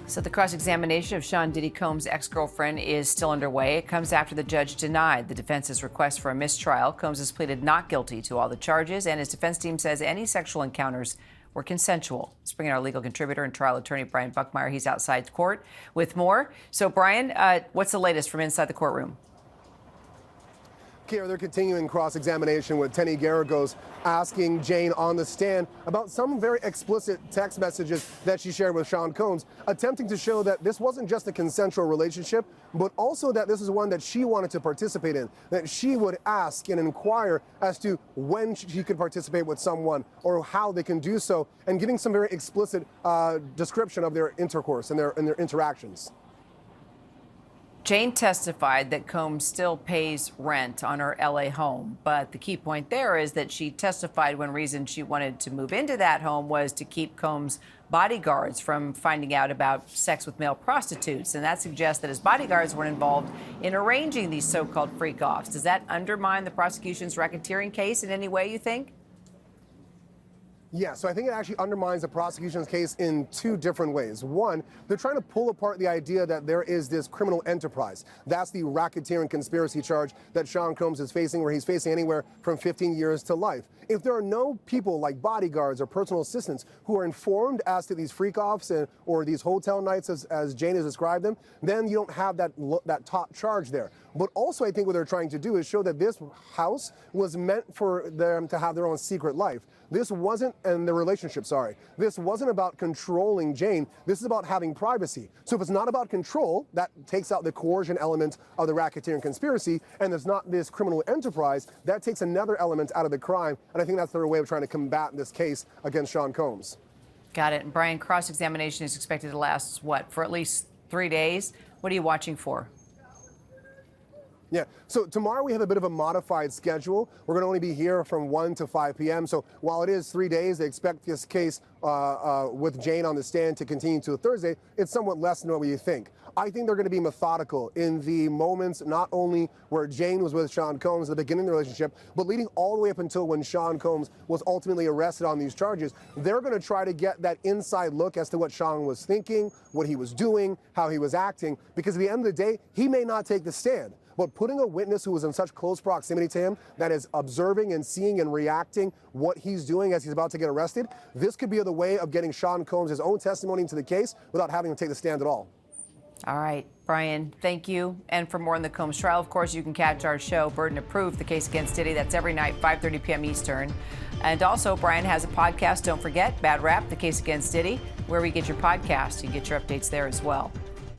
So the cross-examination of Sean Diddy Combs' ex-girlfriend is still underway. It comes after the judge denied the defense's request for a mistrial. Combs has pleaded not guilty to all the charges, and his defense team says any sexual encounters were consensual. Let's bring in our legal contributor and trial attorney, Brian Buckmeyer. He's outside court with more. So, Brian, what's the latest from inside the courtroom? Kira, they're continuing cross-examination with Tenny Garagos asking Jane on the stand about some very explicit text messages that she shared with Sean Combs, attempting to show that this wasn't just a consensual relationship, but also that this is one that she wanted to participate in, that she would ask and inquire as to when she could participate with someone or how they can do so, and giving some very explicit description of their intercourse and their interactions. Jane testified that Combs still pays rent on her L.A. home, but the key point there is that she testified one reason she wanted to move into that home was to keep Combs' bodyguards from finding out about sex with male prostitutes, and that suggests that his bodyguards were involved in arranging these so-called freak-offs. Does that undermine the prosecution's racketeering case in any way, you think? Yeah, so I think it actually undermines the prosecution's case in two different ways. One, they're trying to pull apart the idea that there is this criminal enterprise. That's the racketeering conspiracy charge that Sean Combs is facing, where he's facing anywhere from 15 years to life. If there are no people like bodyguards or personal assistants who are informed as to these freak-offs or these hotel nights, as Jane has described them, then you don't have that top charge there. But also, I think what they're trying to do is show that this house was meant for them to have their own secret life. This wasn't, and the relationship, sorry, this wasn't about controlling Jane. This is about having privacy. So if it's not about control, that takes out the coercion element of the racketeering conspiracy, and there's not this criminal enterprise, that takes another element out of the crime. And I think that's their way of trying to combat this case against Sean Combs. Got it. And Brian, cross-examination is expected to last, what, for at least 3 days? What are you watching for? Yeah, so tomorrow we have a bit of a modified schedule. We're going to only be here from 1 to 5 p.m. So while it is 3 days, they expect this case with Jane on the stand to continue to Thursday. It's somewhat less than what you think. I think they're going to be methodical in the moments not only where Jane was with Sean Combs at the beginning of the relationship, but leading all the way up until when Sean Combs was ultimately arrested on these charges. They're going to try to get that inside look as to what Sean was thinking, what he was doing, how he was acting, because at the end of the day, he may not take the stand. But putting a witness who was in such close proximity to him that is observing and seeing and reacting what he's doing as he's about to get arrested, this could be the way of getting Sean Combs his own testimony into the case without having to take the stand at all. All right, Brian, thank you. And for more on the Combs trial, of course, you can catch our show, Burden of Proof, the case against Diddy. That's every night, 5:30 p.m. Eastern. And also, Brian has a podcast, don't forget, Bad Rap, the case against Diddy, where we get your podcast. You can get your updates there as well.